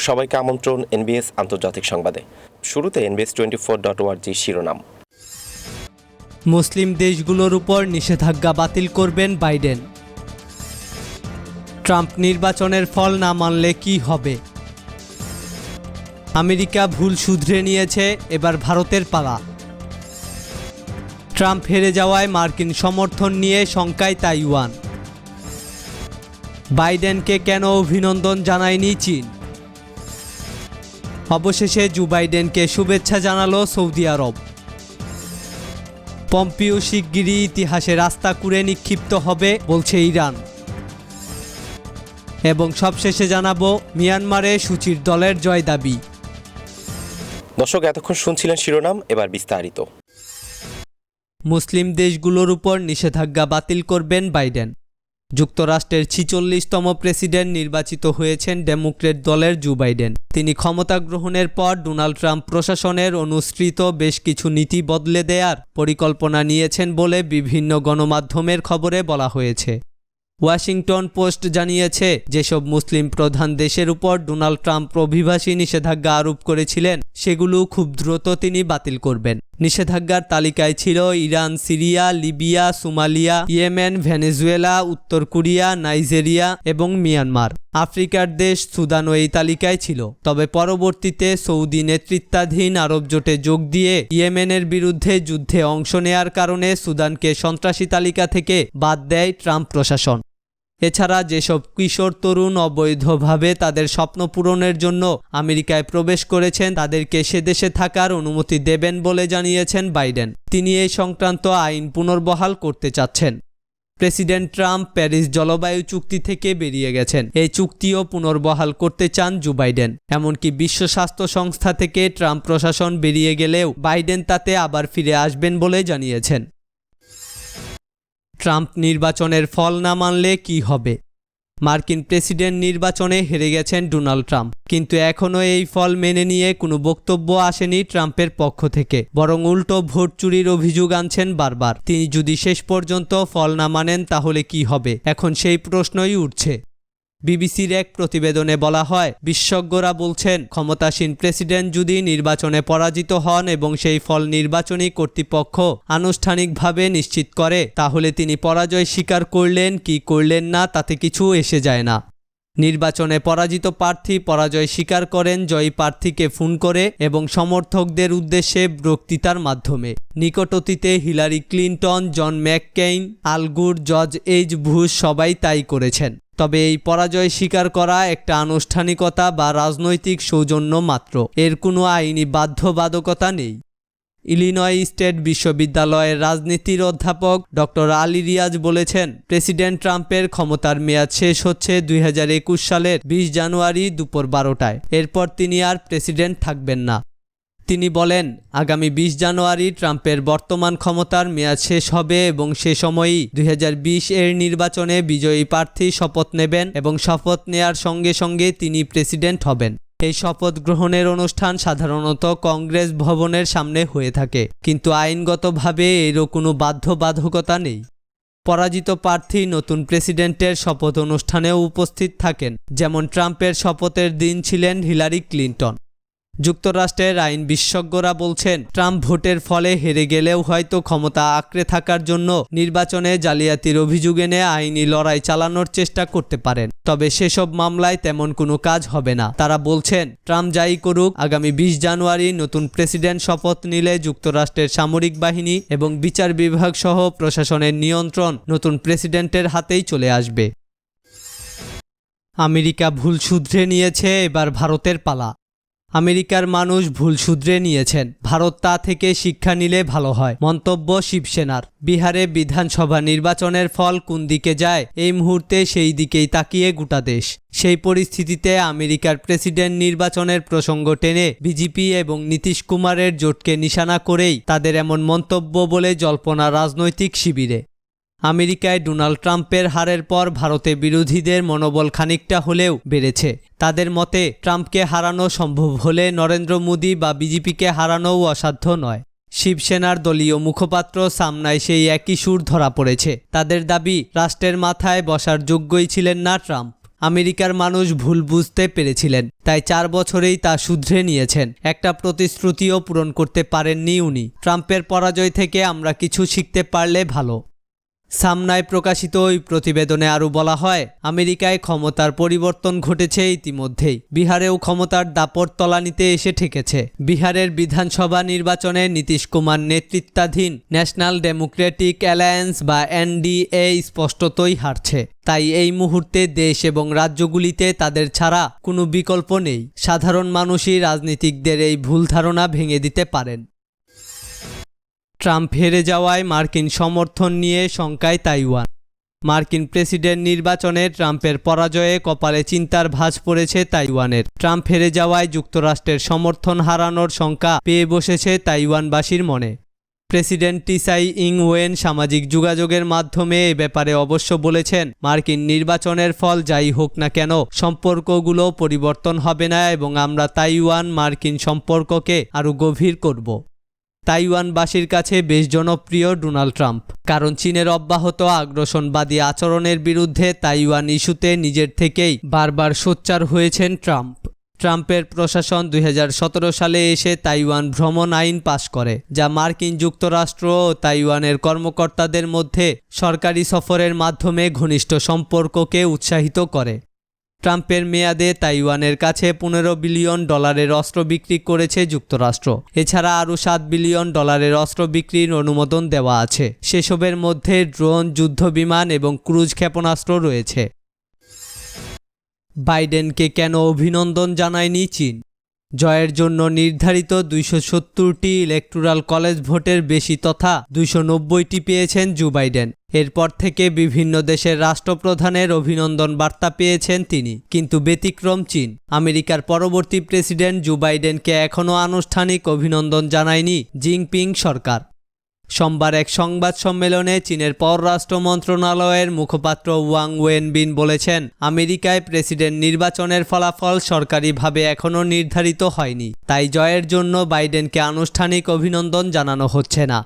সবাইকে আমন্ত্রণ এনবিএস আন্তর্জাতিক সংবাদে। শুরুতে NBS24.org শিরোনাম। মুসলিম দেশগুলোর উপর নিষেধাজ্ঞা বাতিল করবেন বাইডেন। ট্রাম্প নির্বাচনের ফল না মানলে কি হবে? আমেরিকা ভুল শুধরে নিয়েছে, এবার ভারতের পালা। ট্রাম্প হেরে যাওয়ায় মার্কিন সমর্থন নিয়ে শঙ্কায় তাইওয়ান। বাইডেনকে কেন অভিনন্দন জানায়নি চীন? অবশেষে জো বাইডেনকে শুভেচ্ছা জানালো সৌদি আরব। পম্পিও শিগগিরই ইতিহাসে রাস্তা কুড়ে নিক্ষিপ্ত হবে বলছে ইরান। এবং সবশেষে জানাবো মিয়ানমারে সূচির দলের জয় দাবি। দর্শক, এতক্ষণ শুনছিলেন শিরোনাম, এবার বিস্তারিত। মুসলিম দেশগুলোর উপর নিষেধাজ্ঞা বাতিল করবেন বাইডেন। যুক্তরাষ্ট্রের 46তম প্রেসিডেন্ট নির্বাচিত হয়েছেন ডেমোক্র্যাট দলের জো বাইডেন। তিনি ক্ষমতা গ্রহণের পর ডোনাল্ড ট্রাম্প প্রশাসনের অনুসৃত বেশ কিছু নীতি বদলে দেওয়ার পরিকল্পনা নিয়েছেন বলে বিভিন্ন গণমাধ্যমের খবরে বলা হয়েছে। ওয়াশিংটন পোস্ট জানিয়েছে, যেসব মুসলিম প্রধান দেশের উপর ডোনাল্ড ট্রাম্প অভিবাসী নিষেধাজ্ঞা আরোপ করেছিলেন সেগুলো খুব দ্রুত তিনি বাতিল করবেন। নিষেধাজ্ঞার তালিকায় ছিল Iran, Syria, Libya, Somalia, Yemen, Venezuela, উত্তর কোরিয়া, নাইজেরিয়া এবং মিয়ানমার। আফ্রিকার দেশ সুদানও এই তালিকায় ছিল, তবে পরবর্তীতে সৌদি নেতৃত্বাধীন আরব জোটে যোগ দিয়ে ইয়েমেনের বিরুদ্ধে যুদ্ধে অংশ নেয়ার কারণে সুদানকে সন্ত্রাসী তালিকা থেকে বাদ দেয় ট্রাম্প প্রশাসন। এছাড়া যেসব কিশোর তরুণ অবৈধভাবে তাদের স্বপ্ন পূরণের জন্য আমেরিকায় প্রবেশ করেছেন তাদেরকে সে দেশে থাকার অনুমতি দেবেন বলে জানিয়েছেন বাইডেন। তিনি এই সংক্রান্ত আইন পুনর্বহাল করতে চাচ্ছেন। প্রেসিডেন্ট ট্রাম্প প্যারিস জলবায়ু চুক্তি থেকে বেরিয়ে গেছেন, এই চুক্তিও পুনর্বহাল করতে চান জো বাইডেন। এমনকি বিশ্ব স্বাস্থ্য সংস্থা থেকে ট্রাম্প প্রশাসন বেরিয়ে গেলেও বাইডেন তাতে আবার ফিরে আসবেন বলে জানিয়েছেন। ট্রাম্প নির্বাচনের ফল না মানলে কি হবে? মার্কিন প্রেসিডেন্ট নির্বাচনে হেরে গেছেন ডোনাল্ড ট্রাম্প, কিন্তু এখনও এই ফল মেনে নিয়ে কোনো বক্তব্য আসেনি ট্রাম্পের পক্ষ থেকে, বরং উল্টো ভোট চুরির অভিযোগ আনছেন বারবার। তিনি যদি শেষ পর্যন্ত ফল না মানেন তাহলে কি হবে, এখন সেই প্রশ্নই উঠছে। বিবিসির এক প্রতিবেদনে বলা হয়, বিশেষজ্ঞরা বলছেন ক্ষমতাসীন প্রেসিডেন্ট যদি নির্বাচনে পরাজিত হন এবং সেই ফল নির্বাচনী কর্তৃপক্ষ আনুষ্ঠানিকভাবে নিশ্চিত করে, তাহলে তিনি পরাজয় স্বীকার করলেন কি করলেন না তাতে কিছু এসে যায় না। নির্বাচনে পরাজিত প্রার্থী পরাজয় স্বীকার করেন জয়ী প্রার্থীকে ফোন করে এবং সমর্থকদের উদ্দেশ্যে বক্তৃতার মাধ্যমে। নিকট অতীতে হিলারি ক্লিনটন, জন ম্যাককেইন, আল গোর, জর্জ এইচ বুশ সবাই তাই করেছেন। তবে এই পরাজয় স্বীকার করা একটা আনুষ্ঠানিকতা বা রাজনৈতিক সৌজন্য মাত্র, এর কোনো আইনি বাধ্যবাধকতা নেই। ইলিনয় স্টেট বিশ্ববিদ্যালয়ের রাজনীতির অধ্যাপক ডক্টর আলী রিয়াজ বলেছেন, প্রেসিডেন্ট ট্রাম্পের ক্ষমতার মেয়াদ শেষ হচ্ছে 2021 সালের 20 জানুয়ারি দুপুর 12টায়। এরপর তিনি আর প্রেসিডেন্ট থাকবেন না। তিনি বলেন, আগামী 20 জানুয়ারি ট্রাম্পের বর্তমান ক্ষমতার মেয়াদ শেষ হবে এবং সে সময়ই 2020 এর নির্বাচনে বিজয়ী প্রার্থী শপথ নেবেন এবং শপথ নেয়ার সঙ্গে সঙ্গে তিনি প্রেসিডেন্ট হবেন। এই শপথ গ্রহণের অনুষ্ঠান সাধারণত কংগ্রেস ভবনের সামনে হয়ে থাকে, কিন্তু আইনগতভাবে এরও কোনো বাধ্যবাধকতা নেই। পরাজিত প্রার্থী নতুন প্রেসিডেন্টের শপথ অনুষ্ঠানেও উপস্থিত থাকেন, যেমন ট্রাম্পের শপথের দিন ছিলেন হিলারি ক্লিনটন। যুক্তরাষ্ট্রের আইন বিশেষজ্ঞরা বলছেন, ট্রাম্প ভোটের ফলে হেরে গেলেও হয়তো ক্ষমতা আঁকড়ে থাকার জন্য নির্বাচনে জালিয়াতির অভিযোগ এনে আইনি লড়াই চালানোর চেষ্টা করতে পারেন, তবে সেসব মামলায় তেমন কোনো কাজ হবে না। তারা বলছেন, ট্রাম্প যাই করুক, আগামী 20 জানুয়ারি নতুন প্রেসিডেন্ট শপথ নিলে যুক্তরাষ্ট্রের সামরিক বাহিনী এবং বিচার বিভাগ সহ প্রশাসনের নিয়ন্ত্রণ নতুন প্রেসিডেন্টের হাতেই চলে আসবে। আমেরিকা ভুল শুধরে নিয়েছে, এবার ভারতের পালা। আমেরিকার মানুষ ভুল শুধরে নিয়েছেন, ভারত তা থেকে শিক্ষা নিলে ভালো হয়, মন্তব্য শিবসেনার। বিহারে বিধানসভা নির্বাচনের ফল কোন দিকে যায় এই মুহূর্তে সেই দিকেই তাকিয়ে গোটা দেশ। সেই পরিস্থিতিতে আমেরিকার প্রেসিডেন্ট নির্বাচনের প্রসঙ্গ টেনে বিজেপি এবং নীতিশ কুমারের জোটকে নিশানা করেই তাদের এমন মন্তব্য বলে জল্পনা রাজনৈতিক শিবিরে। আমেরিকায় ডোনাল্ড ট্রাম্পের হারের পর ভারতে বিরোধীদের মনোবল খানিকটা হলেও বেড়েছে। তাদের মতে ট্রাম্পকে হারানো সম্ভব হলে নরেন্দ্র মোদি বা বিজেপিকে হারানোও অসাধ্য নয়। শিবসেনার দলীয় মুখপাত্র সামনায় সেই একই সুর ধরা পড়েছে। তাদের দাবি, রাষ্ট্রের মাথায় বসার যোগ্যই ছিলেন না ট্রাম্প। আমেরিকার মানুষ ভুল বুঝতে পেরেছিলেন, তাই 4 বছরেই তা শুধরে নিয়েছেন। একটা প্রতিশ্রুতিও পূরণ করতে পারেননি উনি। ট্রাম্পের পরাজয় থেকে আমরা কিছু শিখতে পারলে ভালো। সামনায় প্রকাশিত ওই প্রতিবেদনে আরও বলা হয়, আমেরিকায় ক্ষমতার পরিবর্তন ঘটেছে ইতিমধ্যেই। বিহারেও ক্ষমতার দাপট তলানিতে এসে ঠেকেছে। বিহারের বিধানসভা নির্বাচনে নীতিশ কুমার নেতৃত্বাধীন ন্যাশনাল ডেমোক্রেটিক অ্যালায়েন্স বা এনডিএ স্পষ্টতই হারছে। তাই এই মুহূর্তে দেশ এবং রাজ্যগুলিতে তাদের ছাড়া কোনো বিকল্প নেই। সাধারণ মানুষই রাজনীতিকদের এই ভুল ধারণা ভেঙে দিতে পারেন। ট্রাম্প হেরে যাওয়ায় মার্কিন সমর্থন নিয়ে শঙ্কায় তাইওয়ান। মার্কিন প্রেসিডেন্ট নির্বাচনে ট্রাম্পের পরাজয়ে কপালে চিন্তার ভাঁজ পড়েছে তাইওয়ানের। ট্রাম্প হেরে যাওয়ায় যুক্তরাষ্ট্রের সমর্থন হারানোর শঙ্কা পেয়ে বসেছে তাইওয়ানবাসীর মনে। প্রেসিডেন্ট টিসাই ইং ওয়েন সামাজিক যোগাযোগের মাধ্যমে এ ব্যাপারে অবশ্য বলেছেন, মার্কিন নির্বাচনের ফল যাই হোক না কেন সম্পর্কগুলো পরিবর্তন হবে না এবং আমরা তাইওয়ান মার্কিন সম্পর্ককে আরও গভীর করব। তাইওয়ানবাসীর কাছে বেশ জনপ্রিয় ডোনাল্ড ট্রাম্প, কারণ চীনের অব্যাহত আগ্রাসনবাদী আচরণের বিরুদ্ধে তাইওয়ান ইস্যুতে নিজের থেকেই বারবার সোচ্চার হয়েছেন ট্রাম্প। ট্রাম্পের প্রশাসন 2017 সালে এসে তাইওয়ান ভ্রমণ আইন পাশ করে, যা মার্কিন যুক্তরাষ্ট্র ও তাইওয়ানের কর্মকর্তাদের মধ্যে সরকারি সফরের মাধ্যমে ঘনিষ্ঠ সম্পর্ককে উৎসাহিত করে। ট্রাম্পের মেয়াদে তাইওয়ানের কাছে $15 বিলিয়ন অস্ত্র বিক্রি করেছে যুক্তরাষ্ট্র। এছাড়া আরও $7 বিলিয়ন অস্ত্র বিক্রির অনুমোদন দেওয়া আছে। সেসবের মধ্যে ড্রোন, যুদ্ধবিমান এবং ক্রুজ ক্ষেপণাস্ত্র রয়েছে। বাইডেনকে কেন অভিনন্দন জানায়নি চীন? জয়ের জন্য নির্ধারিত 270টি ইলেকটোরাল কলেজ ভোটের বেশি তথা 290টি পেয়েছেন জো বাইডেন। এরপর থেকে বিভিন্ন দেশের রাষ্ট্রপ্রধানের অভিনন্দন বার্তা পেয়েছেন তিনি, কিন্তু ব্যতিক্রম চীন। আমেরিকার পরবর্তী প্রেসিডেন্ট জো বাইডেনকে এখনও আনুষ্ঠানিক অভিনন্দন জানায়নি জিনপিং সরকার। সোমবার এক সংবাদ সম্মেলনে চীনের পররাষ্ট্র মন্ত্রণালয়ের মুখপাত্র ওয়াং ওয়েনবিন বলেছেন, আমেরিকায় প্রেসিডেন্ট নির্বাচনের ফলাফল সরকারিভাবে এখনও নির্ধারিত হয়নি, তাই জয়ের জন্য বাইডেনকে আনুষ্ঠানিক অভিনন্দন জানানো হচ্ছে না।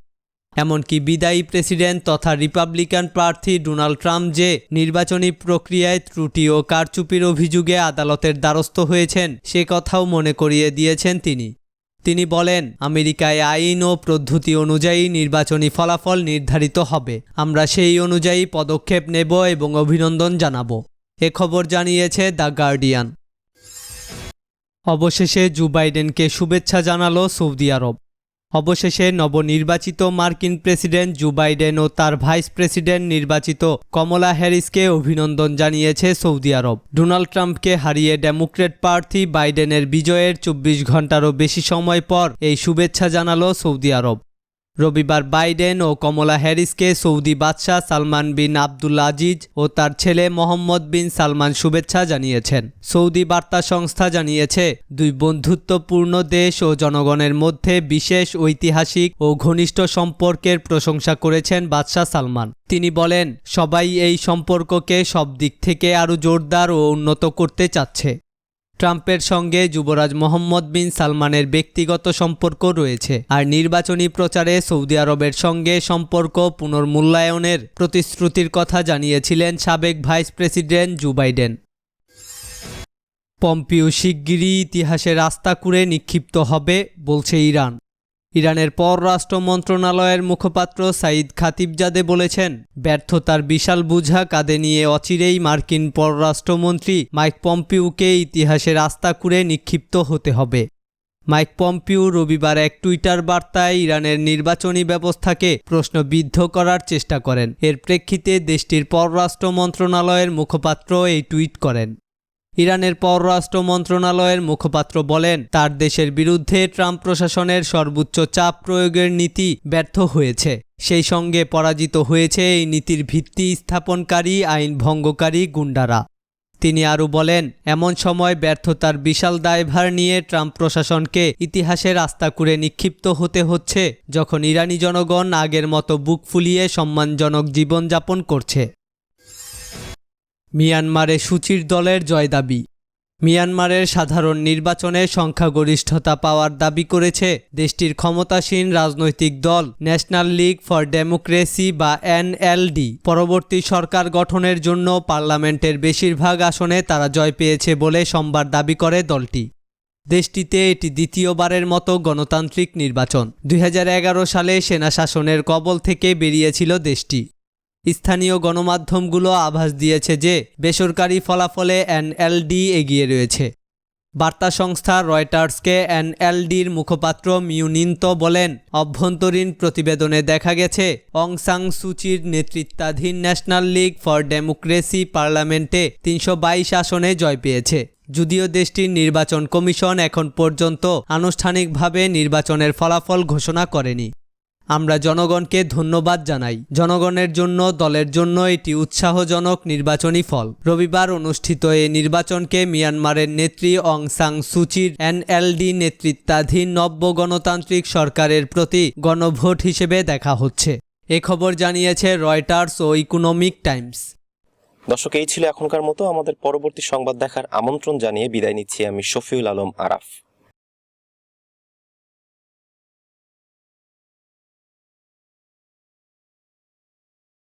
এমনকি বিদায়ী প্রেসিডেন্ট তথা রিপাবলিকান প্রার্থী ডোনাল্ড ট্রাম্প যে নির্বাচনী প্রক্রিয়ায় ত্রুটি ও কারচুপির অভিযোগে আদালতের দ্বারস্থ হয়েছেন, সে কথাও মনে করিয়ে দিয়েছেন তিনি। তিনি বলেন, আমেরিকায় আইন ও পদ্ধতি অনুযায়ী নির্বাচনী ফলাফল নির্ধারিত হবে। আমরা সেই অনুযায়ী পদক্ষেপ নেব এবং অভিনন্দন জানাব। এ খবর জানিয়েছে দ্য গার্ডিয়ান। অবশেষে জো বাইডেনকে শুভেচ্ছা জানালো সৌদি আরব। অবশেষে নবনির্বাচিত মার্কিন প্রেসিডেন্ট জো বাইডেন ও তার ভাইস প্রেসিডেন্ট নির্বাচিত কমলা হ্যারিসকে অভিনন্দন জানিয়েছে সৌদি আরব। ডোনাল্ড ট্রাম্পকে হারিয়ে ডেমোক্র্যাট প্রার্থী বাইডেনের বিজয়ের 24 ঘন্টারও বেশি সময় পর এই শুভেচ্ছা জানালো সৌদি আরব। রবিবার বাইডেন ও কমলা হ্যারিসকে সৌদি বাদশাহ সালমান বিন আব্দুল আজিজ ও তার ছেলে মোহাম্মদ বিন সালমান শুভেচ্ছা জানিয়েছেন। সৌদি বার্তা সংস্থা জানিয়েছে, দুই বন্ধুত্বপূর্ণ দেশ ও জনগণের মধ্যে বিশেষ ঐতিহাসিক ও ঘনিষ্ঠ সম্পর্কের প্রশংসা করেছেন বাদশাহ সালমান। তিনি বলেন, সবাই এই সম্পর্ককে সব দিক থেকে আরও জোরদার ও উন্নত করতে চাচ্ছে। ট্রাম্পের সঙ্গে যুবরাজ মোহাম্মদ বিন সালমানের ব্যক্তিগত সম্পর্ক রয়েছে, আর নির্বাচনী প্রচারে সৌদি আরবের সঙ্গে সম্পর্ক পুনর্মূল্যায়নের প্রতিশ্রুতির কথা জানিয়েছিলেন সাবেক vice president Joe Biden. Pompeo শিগগিরই ইতিহাসে রাস্তা কুড়ে নিক্ষিপ্ত হবে বলছে ইরান। ইরানের পররাষ্ট্র মন্ত্রণালয়ের মুখপাত্র সাইদ খাতিবজাদে বলেছেন, ব্যর্থতার বিশাল বোঝা কাঁধে নিয়ে অচিরেই মার্কিন পররাষ্ট্রমন্ত্রী মাইক পম্পিওকে ইতিহাসে রাস্তা কুড়ে নিক্ষিপ্ত হতে হবে। মাইক পম্পিও রবিবার এক টুইটার বার্তায় ইরানের নির্বাচনী ব্যবস্থাকে প্রশ্নবিদ্ধ করার চেষ্টা করেন। এর প্রেক্ষিতে দেশটির পররাষ্ট্র মন্ত্রণালয়ের মুখপাত্র এই টুইট করেন। ইরানের পররাষ্ট্র মন্ত্রণালয়ের মুখপাত্র বলেন, তার দেশের বিরুদ্ধে ট্রাম্প প্রশাসনের সর্বোচ্চ চাপ প্রয়োগের নীতি ব্যর্থ হয়েছে। সেই সঙ্গে পরাজিত হয়েছে এই নীতির ভিত্তি স্থাপনকারী আইন ভঙ্গকারী গুন্ডারা। তিনি আরও বলেন, এমন সময় ব্যর্থতার বিশাল দায়ভার নিয়ে ট্রাম্প প্রশাসনকে ইতিহাসে রাস্তা কুড়ে নিক্ষিপ্ত হতে হচ্ছে, যখন ইরানি জনগণ আগের মতো বুক ফুলিয়ে সম্মানজনক জীবনযাপন করছে। মিয়ানমারে সু চির দলের জয় দাবি। মিয়ানমারের সাধারণ নির্বাচনে সংখ্যাগরিষ্ঠতা পাওয়ার দাবি করেছে দেশটির ক্ষমতাসীন রাজনৈতিক দল ন্যাশনাল লীগ ফর ডেমোক্রেসি বা এনএলডি। পরবর্তী সরকার গঠনের জন্য পার্লামেন্টের বেশিরভাগ আসনে তারা জয় পেয়েছে বলে সোমবার দাবি করে দলটি। দেশটিতে এটি দ্বিতীয়বারের মতো গণতান্ত্রিক নির্বাচন। 2011 সালে সেনা শাসনের কবল থেকে বেরিয়েছিল দেশটি। স্থানীয় গণমাধ্যমগুলো আভাস দিয়েছে যে বেসরকারি ফলাফলে এনএলডি এগিয়ে রয়েছে। বার্তা সংস্থা রয়টার্সকে এনএলডির মুখপাত্র মিউনিন্ত বলেন, অভ্যন্তরীণ প্রতিবেদনে দেখা গেছে অং সান সুচির নেতৃত্বাধীন ন্যাশনাল লীগ ফর ডেমোক্রেসি পার্লামেন্টে 322 আসনে জয় পেয়েছে। যদিও দেশটির নির্বাচন কমিশন এখন পর্যন্ত আনুষ্ঠানিকভাবে নির্বাচনের ফলাফল ঘোষণা করেনি। আমরা জনগণকে ধন্যবাদ জানাই। জনগণের জন্য, দলের জন্য এটি উৎসাহজনক নির্বাচনী ফল। রবিবার অনুষ্ঠিত এই নির্বাচনকে মিয়ানমারের নেত্রী অং সান সুচির এনএলডি নেতৃত্বাধীন নব্য গণতান্ত্রিক সরকারের প্রতি গণভোট হিসেবে দেখা হচ্ছে। এ খবর জানিয়েছে রয়টার্স ও ইকোনমিক টাইমস। দর্শক, এই ছিল এখনকার মতো। আমাদের পরবর্তী সংবাদ দেখার আমন্ত্রণ জানিয়ে বিদায় নিচ্ছি আমি শফিউল আলম আরাফ।